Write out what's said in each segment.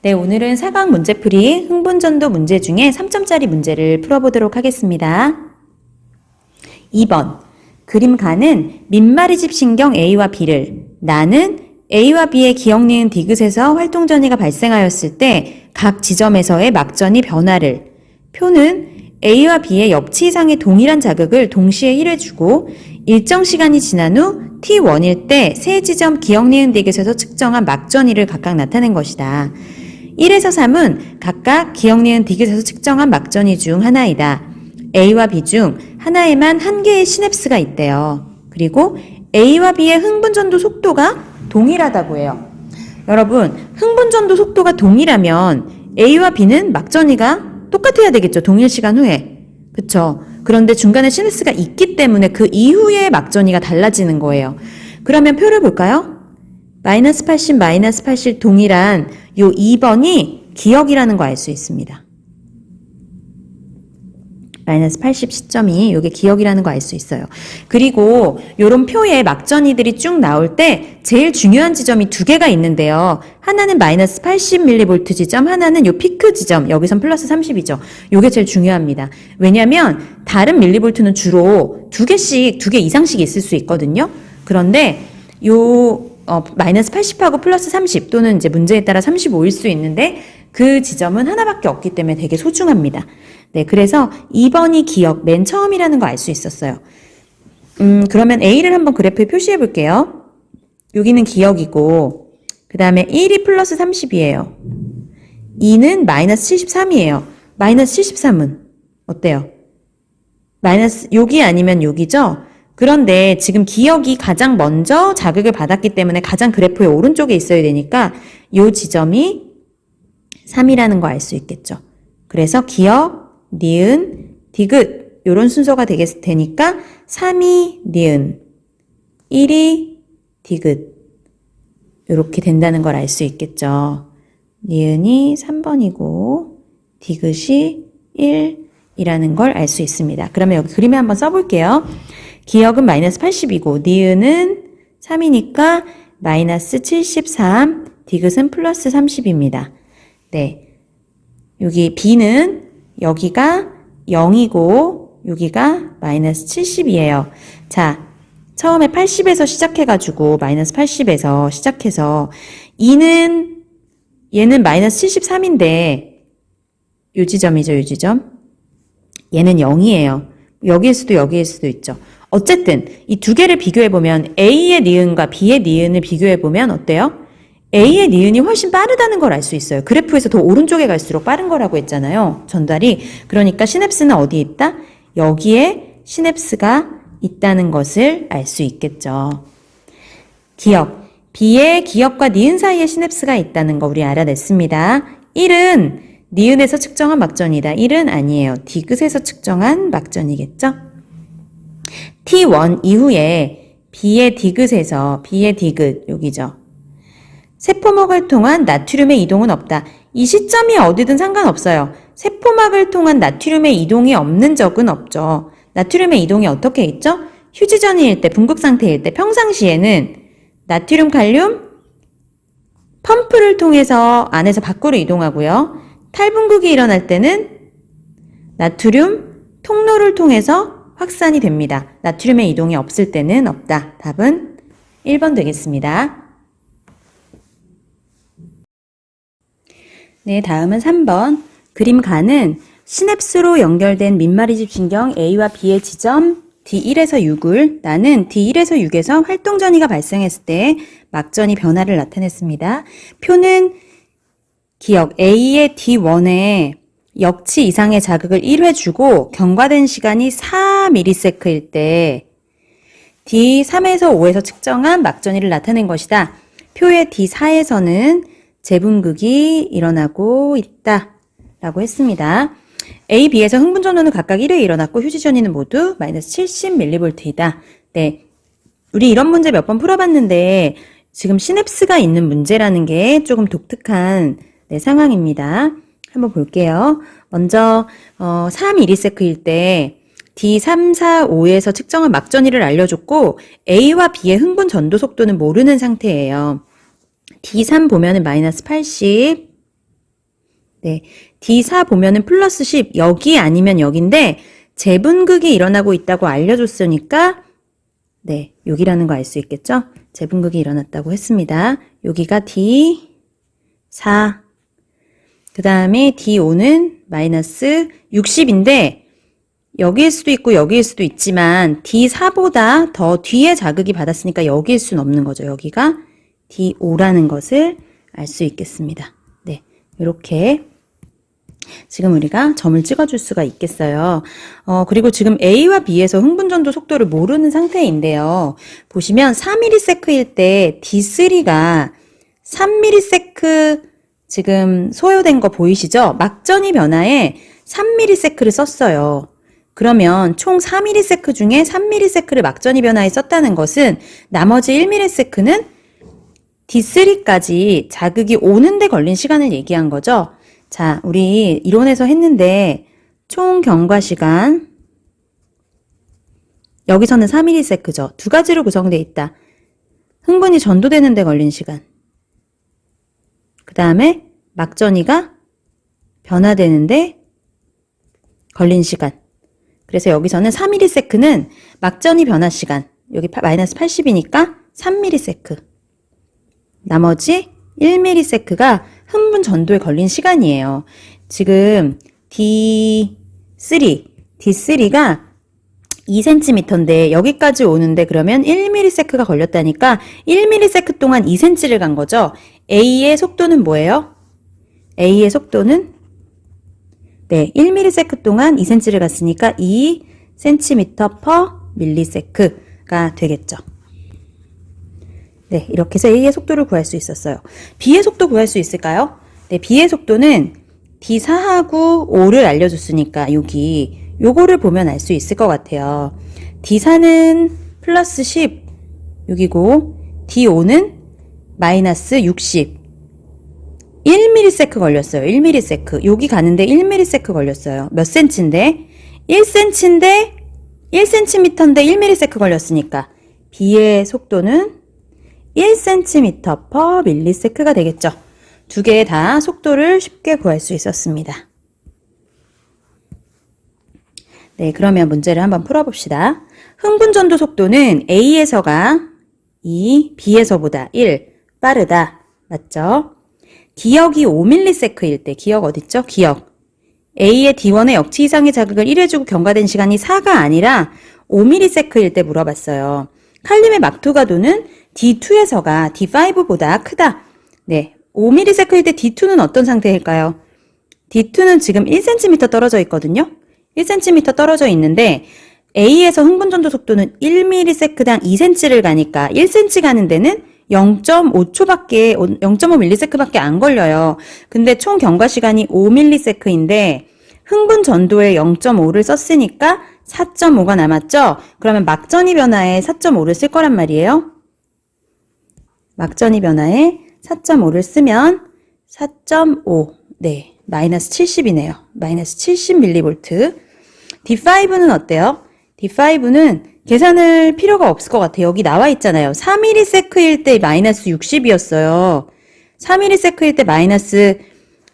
네, 오늘은 4강 문제풀이 흥분전도 문제 중에 3점짜리 문제를 풀어보도록 하겠습니다. 2번, 그림 가는 민마리집 신경 A와 B를 나는 A와 B의 기억, 니은, 디귿에서 활동전이가 발생하였을 때 각 지점에서의 막전이 변화를 표는 A와 B의 역치 이상의 동일한 자극을 동시에 1회 주고 일정 시간이 지난 후 T1일 때 세 지점 기억, 니은, 디귿에서 측정한 막전이를 각각 나타낸 것이다. 1에서 3은 각각 기억, 니은, 디귿에서 측정한 막전이 중 하나이다. A와 B 중 하나에만 한 개의 시냅스가 있대요. 그리고 A와 B의 흥분전도 속도가 동일하다고 해요. 여러분, 흥분전도 속도가 동일하면 A와 B는 막전이가 똑같아야 되겠죠. 동일 시간 후에. 그쵸? 그런데 중간에 시냅스가 있기 때문에 그 이후에 막전이가 달라지는 거예요. 그러면 표를 볼까요? 마이너스 80, 마이너스 80 동일한 요 2번이 기억이라는 거 알 수 있습니다. 마이너스 80 시점이 요게 기억이라는 거 알 수 있어요. 그리고 요런 표에 막전이들이 쭉 나올 때 제일 중요한 지점이 두 개가 있는데요. 하나는 마이너스 80mV 지점, 하나는 요 피크 지점, 여기선 플러스 30이죠. 요게 제일 중요합니다. 왜냐면 다른 밀리볼트는 주로 두 개 이상씩 있을 수 있거든요. 그런데 마이너스 80하고 플러스 30 또는 이제 문제에 따라 35일 수 있는데 그 지점은 하나밖에 없기 때문에 되게 소중합니다. 네, 그래서 2번이 기억, 맨 처음이라는 거 알 수 있었어요. 그러면 A를 한번 그래프에 표시해 볼게요. 여기는 기억이고, 그 다음에 1이 플러스 30이에요. 2는 마이너스 73이에요. 마이너스 73은 어때요? 여기 아니면 여기죠? 그런데 지금 기억이 가장 먼저 자극을 받았기 때문에 가장 그래프의 오른쪽에 있어야 되니까 이 지점이 3이라는 거 알 수 있겠죠. 그래서 기억, 니은, 디귿 이런 순서가 되니까 3이 니은, 1이 디귿 이렇게 된다는 걸 알 수 있겠죠. 니은이 3번이고 디귿이 1이라는 걸 알 수 있습니다. 그러면 여기 그림에 한번 써볼게요. 기억은 마이너스 80이고 니은은 3이니까 마이너스 73, 디귿은 플러스 30입니다. 네, 여기 B는 여기가 0이고 여기가 마이너스 70이에요. 자, 처음에 80에서 시작해가지고 마이너스 80에서 시작해서 얘는 마이너스 73인데 요 지점이죠, 요 지점. 얘는 0이에요. 여기일 수도 있죠. 어쨌든 이 두 개를 비교해보면 A의 니은과 B의 니은을 비교해보면 어때요? A의 니은이 훨씬 빠르다는 걸 알 수 있어요. 그래프에서 더 오른쪽에 갈수록 빠른 거라고 했잖아요. 전달이. 그러니까 시냅스는 어디에 있다? 여기에 시냅스가 있다는 것을 알 수 있겠죠. 기억. B의 기억과 니은 사이에 시냅스가 있다는 거 우리 알아냈습니다. 1은 니은에서 측정한 막전이다. 1은 아니에요. 디귿에서 측정한 막전이겠죠? T1 이후에 B의 디귿 여기죠. 세포막을 통한 나트륨의 이동은 없다. 이 시점이 어디든 상관없어요. 세포막을 통한 나트륨의 이동이 없는 적은 없죠. 나트륨의 이동이 어떻게 있죠? 휴지전이일 때, 분극 상태일 때, 평상시에는 나트륨, 칼륨, 펌프를 통해서 안에서 밖으로 이동하고요. 탈분극이 일어날 때는 나트륨, 통로를 통해서 확산이 됩니다. 나트륨의 이동이 없을 때는 없다. 답은 1번 되겠습니다. 네, 다음은 3번. 그림 가는 시냅스로 연결된 민마리집 신경 A와 B의 지점 D1에서 6을 나는 D1에서 6에서 활동전이가 발생했을 때 막전이 변화를 나타냈습니다. 표는 기억 A의 D1에 역치 이상의 자극을 1회 주고 경과된 시간이 4ms일 때 D3에서 5에서 측정한 막전이를 나타낸 것이다. 표의 D4에서는 재분극이 일어나고 있다 라고 했습니다. A, B에서 흥분전도는 각각 1회 일어났고 휴지전이는 모두 마이너스 70mV이다. 네, 우리 이런 문제 몇 번 풀어봤는데 지금 시냅스가 있는 문제라는 게 조금 독특한 상황입니다. 한번 볼게요. 먼저 3ms일 때 D3, 4, 5에서 측정한 막전이를 알려줬고 A와 B의 흥분 전도 속도는 모르는 상태예요. D3 보면은 마이너스 80, 네, D4 보면은 플러스 10, 여기 아니면 여기인데 재분극이 일어나고 있다고 알려줬으니까 네, 여기라는 거 알 수 있겠죠? 재분극이 일어났다고 했습니다. 여기가 D4, 그 다음에 D5는 마이너스 60인데 여기일 수도 있고 여기일 수도 있지만 D4보다 더 뒤에 자극이 받았으니까 여기일 수는 없는 거죠. 여기가 D5라는 것을 알 수 있겠습니다. 네, 이렇게 지금 우리가 점을 찍어줄 수가 있겠어요. 그리고 지금 A와 B에서 흥분전도 속도를 모르는 상태인데요. 보시면 4ms일 때 D3가 3ms 지금 소요된 거 보이시죠? 막전이 변화에 3ms를 썼어요. 그러면 총 4ms 중에 3ms를 막전이 변화에 썼다는 것은 나머지 1ms는 D3까지 자극이 오는데 걸린 시간을 얘기한 거죠. 자, 우리 이론에서 했는데 총 경과 시간 여기서는 4ms죠. 두 가지로 구성되어 있다. 흥분이 전도되는 데 걸린 시간. 그 다음에 막전이가 변화되는데 걸린 시간. 그래서 여기서는 4ms는 막전이 변화 시간. 여기 마이너스 80이니까 3ms. 나머지 1ms가 흥분 전도에 걸린 시간이에요. 지금 D3가 2cm인데 여기까지 오는데 그러면 1ms가 걸렸다니까 1ms 동안 2cm를 간 거죠. A의 속도는 뭐예요? A의 속도는 네, 1ms 동안 2cm를 갔으니까 2cm/ms가 되겠죠. 네, 이렇게 해서 A의 속도를 구할 수 있었어요. B의 속도 구할 수 있을까요? 네, B의 속도는 D4하고 5를 알려줬으니까 요거를 보면 알 수 있을 것 같아요. D4는 플러스 10, 6이고 D5는 마이너스 60. 1ms 걸렸어요. 1ms. 여기 가는데 1ms 걸렸어요. 몇 cm인데? 1cm인데 1cm인데 1ms 걸렸으니까 B의 속도는 1cm/ms가 되겠죠. 두 개 다 속도를 쉽게 구할 수 있었습니다. 네, 그러면 문제를 한번 풀어봅시다. 흥분전도 속도는 A에서가 2, B에서보다 1 빠르다. 맞죠? 기역이 5ms일 때, 기역 어딨죠? 기역. A의 D1의 역치 이상의 자극을 1해주고 경과된 시간이 4가 아니라 5ms일 때 물어봤어요. 칼륨의 막투가도는 D2에서가 D5보다 크다. 네, 5ms일 때 D2는 어떤 상태일까요? D2는 지금 1cm 떨어져 있거든요. 1cm 떨어져 있는데 A에서 흥분전도 속도는 1ms당 2cm를 가니까 1cm 가는 데는 0.5초밖에 0.5ms밖에 안 걸려요. 근데 총 경과 시간이 5ms인데 흥분 전도에 0.5를 썼으니까 4.5가 남았죠? 그러면 막전이 변화에 4.5를 쓸 거란 말이에요. 막전이 변화에 4.5를 쓰면 4.5, 네, 마이너스 70이네요. 마이너스 70mV. D5는 어때요? D5는 계산을 필요가 없을 것 같아요. 여기 나와 있잖아요. 4ms일 때 마이너스 60이었어요. 3ms일 때 마이너스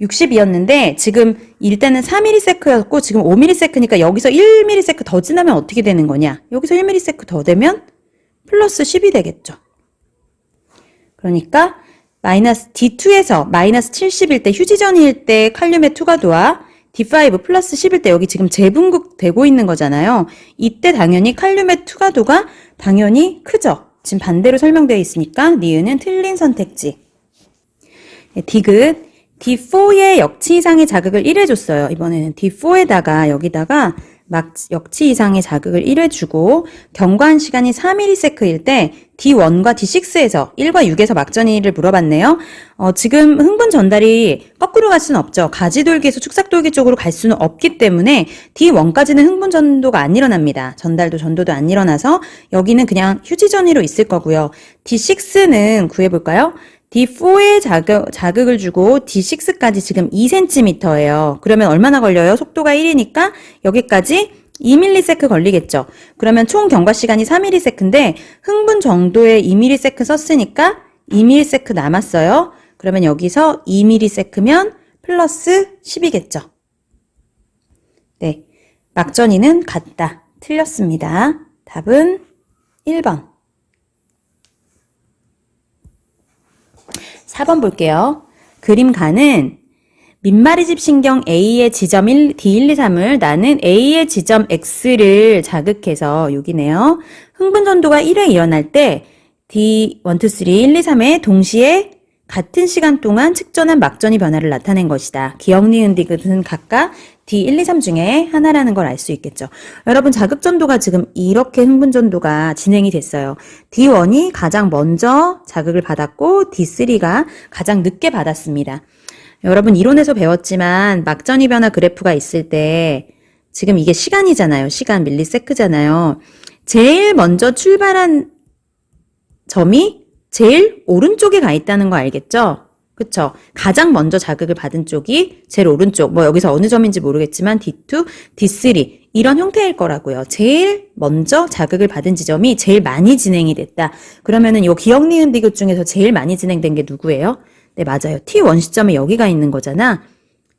60이었는데 지금 일단은 4ms였고 지금 5ms니까 여기서 1ms 더 지나면 어떻게 되는 거냐? 여기서 1ms 더 되면 플러스 10이 되겠죠. 그러니까 마이너스 D2에서 마이너스 70일 때 휴지전일 때 칼륨의 투과도와 D5 플러스 10일 때 여기 지금 재분극 되고 있는 거잖아요. 이때 당연히 칼륨의 투과도가 당연히 크죠. 지금 반대로 설명되어 있으니까 니은은 틀린 선택지. 디귿 D4의 역치 이상의 자극을 1회 줬어요. 이번에는 D4에다가 여기다가 역치 이상의 자극을 1회 주고 경과한 시간이 4ms일 때 D1과 D6에서 1과 6에서 막전이를 물어봤네요. 지금 흥분 전달이 거꾸로 갈 수는 없죠. 가지돌기에서 축삭돌기 쪽으로 갈 수는 없기 때문에 D1까지는 흥분 전도가 안 일어납니다. 전도도 안 일어나서 여기는 그냥 휴지전이로 있을 거고요. D6는 구해볼까요? D4에 자극을 주고 D6까지 지금 2cm예요. 그러면 얼마나 걸려요? 속도가 1이니까 여기까지 2ms 걸리겠죠. 그러면 총 경과 시간이 4ms인데 흥분 정도에 2ms 썼으니까 2ms 남았어요. 그러면 여기서 2ms면 플러스 10이겠죠. 네, 막전이는 같다. 틀렸습니다. 답은 1번. 4번 볼게요. 그림 가는 민마리집 신경 A의 지점 D1, 2, 3을 나는 A의 지점 X를 자극해서 여기네요. 흥분 전도가 1회 일어날 때 D1, 2, 3, 1, 2, 3에 동시에 같은 시간 동안 측정한 막전이 변화를 나타낸 것이다. 기억, 니은, 디귿은 각각 D1, 2, 3 중에 하나라는 걸 알 수 있겠죠. 여러분 자극 전도가 지금 이렇게 흥분 전도가 진행이 됐어요. D1이 가장 먼저 자극을 받았고 D3가 가장 늦게 받았습니다. 여러분 이론에서 배웠지만 막전이 변화 그래프가 있을 때 지금 이게 시간이잖아요. 시간 밀리세크잖아요. 제일 먼저 출발한 점이 제일 오른쪽에 가 있다는 거 알겠죠? 그쵸? 가장 먼저 자극을 받은 쪽이 제일 오른쪽, 뭐 여기서 어느 점인지 모르겠지만 D2, D3 이런 형태일 거라고요. 제일 먼저 자극을 받은 지점이 제일 많이 진행이 됐다. 그러면은 이 기억, 니은, 디귿 중에서 제일 많이 진행된 게 누구예요? 네, 맞아요. T1 시점이 여기가 있는 거잖아.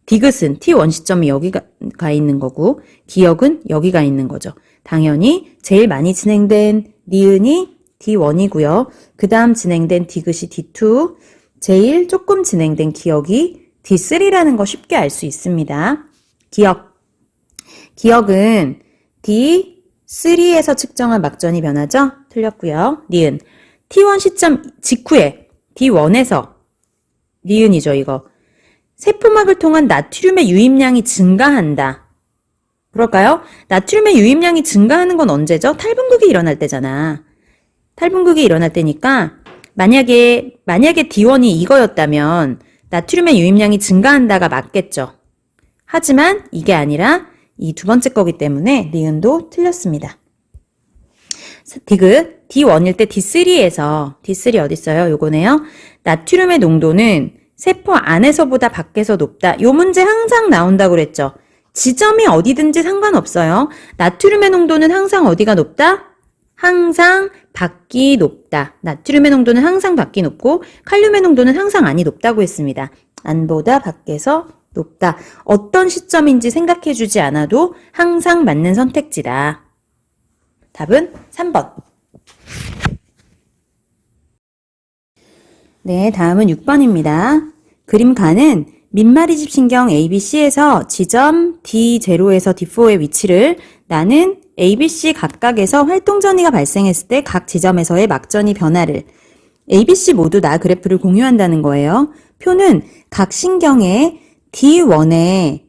디귿은 T1 시점이 여기가 있는 거고 기억은 여기가 있는 거죠. 당연히 제일 많이 진행된 니은이 D1이고요. 그 다음 진행된 디귿이 D2, 제일 조금 진행된 기억이 D3라는 거 쉽게 알 수 있습니다. 기억은 D3에서 측정한 막전이 변하죠? 틀렸고요. 니은, T1 시점 직후에 D1에서 니은이죠, 이거. 세포막을 통한 나트륨의 유입량이 증가한다. 그럴까요? 나트륨의 유입량이 증가하는 건 언제죠? 탈분극이 일어날 때잖아. 탈분극이 일어날 때니까 만약에 D1이 이거였다면 나트륨의 유입량이 증가한다가 맞겠죠. 하지만 이게 아니라 이 두 번째 거기 때문에 니은도 틀렸습니다. 디귿 D1일 때 D3 어디 있어요? 요거네요. 나트륨의 농도는 세포 안에서보다 밖에서 높다. 요 문제 항상 나온다고 그랬죠. 지점이 어디든지 상관없어요. 나트륨의 농도는 항상 어디가 높다? 항상 밖이 높다. 나트륨의 농도는 항상 밖이 높고 칼륨의 농도는 항상 안이 높다고 했습니다. 안보다 밖에서 높다. 어떤 시점인지 생각해주지 않아도 항상 맞는 선택지다. 답은 3번. 네, 다음은 6번입니다. 그림 가는 민마리집 신경 ABC에서 지점 D0에서 D4의 위치를 나는 ABC 각각에서 활동전이가 발생했을 때 각 지점에서의 막전이 변화를 ABC 모두 나 그래프를 공유한다는 거예요. 표는 각 신경의 D1에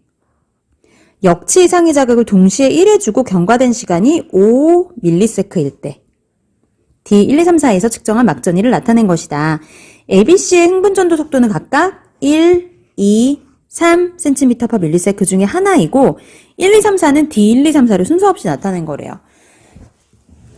역치 이상의 자극을 동시에 1회 주고 경과된 시간이 5ms일 때 D1, 2, 3, 4에서 측정한 막전이를 나타낸 것이다. ABC의 흥분전도 속도는 각각 1, 2, 3cm/ms 그 중에 하나이고 1, 2, 3, 4는 D1, 2, 3, 4를 순서 없이 나타낸 거래요.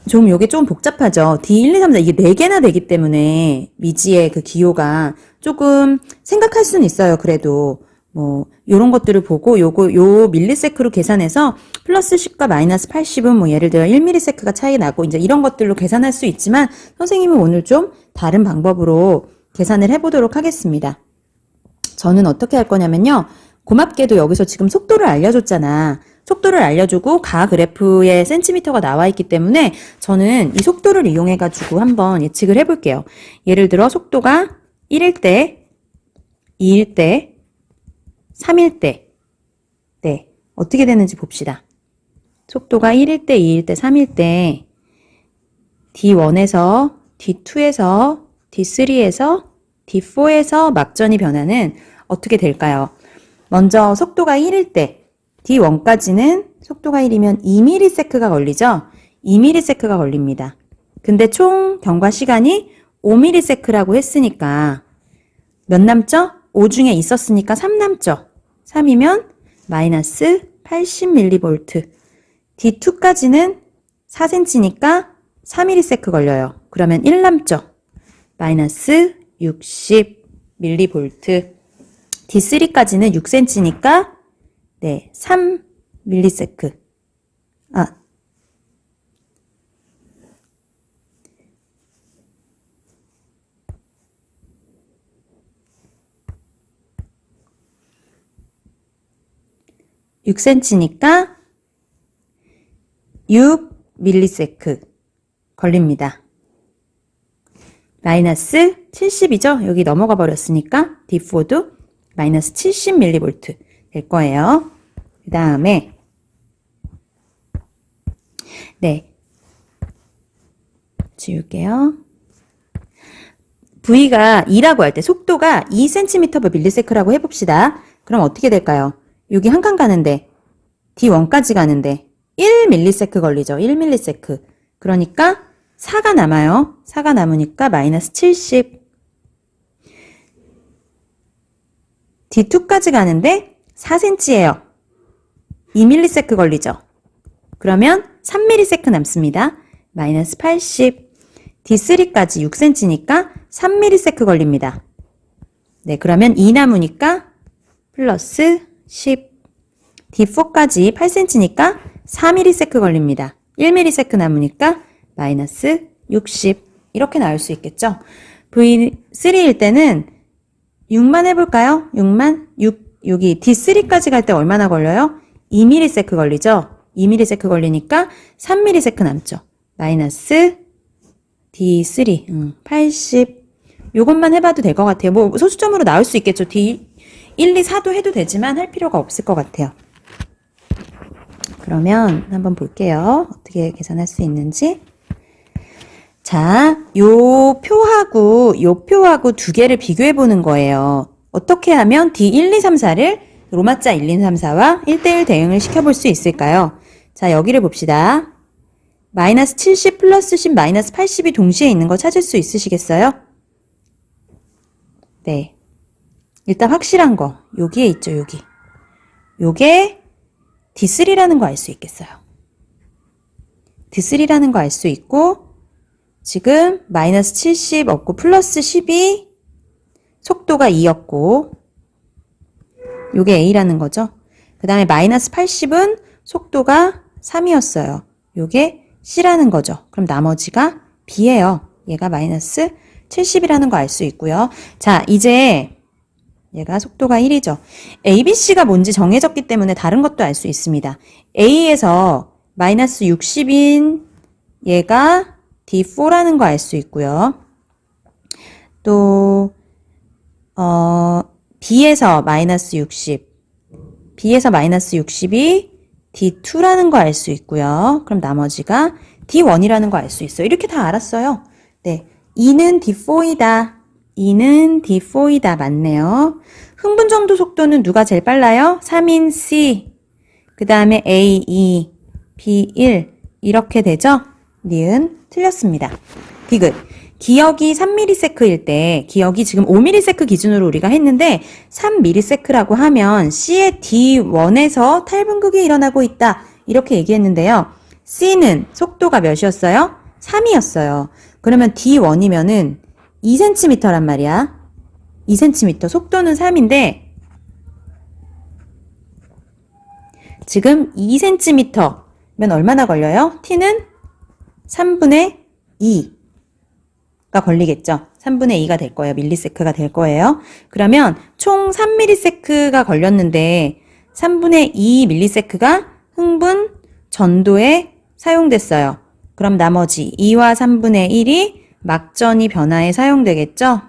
좀 요게 좀 복잡하죠. D1, 2, 3, 4 이게 4개나 되기 때문에 미지의 그 기호가 조금 생각할 수는 있어요. 그래도 뭐 요런 것들을 보고 요 밀리세크로 계산해서 플러스 10과 마이너스 80은 뭐 예를 들어 1ms가 차이 나고 이제 이런 것들로 계산할 수 있지만 선생님은 오늘 좀 다른 방법으로 계산을 해보도록 하겠습니다. 저는 어떻게 할 거냐면요. 고맙게도 여기서 지금 속도를 알려줬잖아. 속도를 알려주고 가 그래프에 센티미터가 나와 있기 때문에 저는 이 속도를 이용해가지고 한번 예측을 해볼게요. 예를 들어 속도가 1일 때, 2일 때, 3일 때, 네, 어떻게 되는지 봅시다. 속도가 1일 때, 2일 때, 3일 때 D1에서, D2에서, D3에서, D4에서 막전이 변하는 어떻게 될까요? 먼저 속도가 1일 때 D1까지는 속도가 1이면 2ms가 걸리죠? 2ms가 걸립니다. 근데 총 경과 시간이 5ms라고 했으니까 몇 남죠? 5 중에 있었으니까 3 남죠? 3이면 마이너스 80mV. D2까지는 4cm니까 4ms 걸려요. 그러면 1 남죠? 마이너스 60mV. D3까지는 6cm니까 네, 3ms. 6cm니까 6mS 걸립니다. 마이너스 70이죠? 여기 넘어가 버렸으니까 D4도 마이너스 70mV 될 거예요. 그 다음에 네, 지울게요. V가 2라고 할 때 속도가 2cm/ms라고 해봅시다. 그럼 어떻게 될까요? 여기 한 칸 가는데 D1까지 가는데 1ms 걸리죠. 1ms. 그러니까 4가 남아요. 4가 남으니까 마이너스 70. D2까지 가는데 4cm예요. 2ms 걸리죠. 그러면 3ms 남습니다. 마이너스 80. D3까지 6cm니까 3ms 걸립니다. 네, 그러면 2 남으니까 플러스 10. D4까지 8cm니까 4ms 걸립니다. 1ms 남으니까 마이너스 60. 이렇게 나올 수 있겠죠? V3일 때는 6만 해볼까요? 6만? 6, 여기 D3까지 갈 때 얼마나 걸려요? 2ms 걸리죠? 2ms 걸리니까 3ms 남죠. 마이너스 D3, 80. 요것만 해봐도 될 것 같아요. 뭐 소수점으로 나올 수 있겠죠. D1, 2, 4도 해도 되지만 할 필요가 없을 것 같아요. 그러면 한번 볼게요. 어떻게 계산할 수 있는지. 자, 요 표하고 두 개를 비교해 보는 거예요. 어떻게 하면 D1, 2, 3, 4를 로마자 1, 2, 3, 4와 1대1 대응을 시켜볼 수 있을까요? 자, 여기를 봅시다. 마이너스 70 플러스 10 마이너스 80이 동시에 있는 거 찾을 수 있으시겠어요? 네. 일단 확실한 거. 여기에 있죠, 여기. 요게 D3라는 거 알 수 있겠어요. D3라는 거 알 수 있고, 지금 마이너스 70 없고 플러스 10이 속도가 2였고, 요게 A라는 거죠. 그 다음에 마이너스 80은 속도가 3이었어요. 요게 C라는 거죠. 그럼 나머지가 B예요. 얘가 마이너스 70이라는 거 알 수 있고요. 자, 이제 얘가 속도가 1이죠. A, B, C가 뭔지 정해졌기 때문에 다른 것도 알 수 있습니다. A에서 마이너스 60인 얘가 D4라는 거 알 수 있고요. 또 B에서 마이너스 60, B에서 마이너스 60이 D2라는 거 알 수 있고요. 그럼 나머지가 D1이라는 거 알 수 있어요. 이렇게 다 알았어요. 네, 2는 D4이다. 2는 D4이다. 맞네요. 흥분 정도 속도는 누가 제일 빨라요? 3인 C, 그 다음에 A, 2, B, 1 이렇게 되죠? 니은 틀렸습니다. 디귿. 기억이 3ms일 때 기억이 지금 5ms 기준으로 우리가 했는데 3ms라고 하면 C의 D1에서 탈분극이 일어나고 있다. 이렇게 얘기했는데요. C는 속도가 몇이었어요? 3이었어요. 그러면 D1이면은 2cm란 말이야. 2cm. 속도는 3인데 지금 2cm면 얼마나 걸려요? T는 3분의 2가 걸리겠죠. 3분의 2가 될 거예요. 밀리세크가 될 거예요. 그러면 총 3밀리세크가 걸렸는데 3분의 2 밀리세크가 흥분 전도에 사용됐어요. 그럼 나머지 2와 3분의 1이 막전이 변화에 사용되겠죠?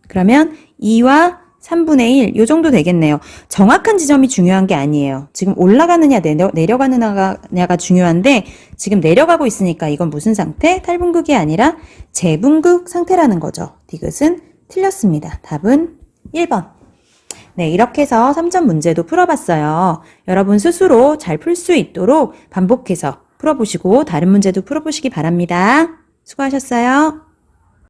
그러면 2와 3분의 1, 요 정도 되겠네요. 정확한 지점이 중요한 게 아니에요. 지금 올라가느냐 내려가느냐가 중요한데 지금 내려가고 있으니까 이건 무슨 상태? 탈분극이 아니라 재분극 상태라는 거죠. 디귿은 틀렸습니다. 답은 1번. 네, 이렇게 해서 3점 문제도 풀어봤어요. 여러분 스스로 잘 풀 수 있도록 반복해서 풀어보시고 다른 문제도 풀어보시기 바랍니다. 수고하셨어요.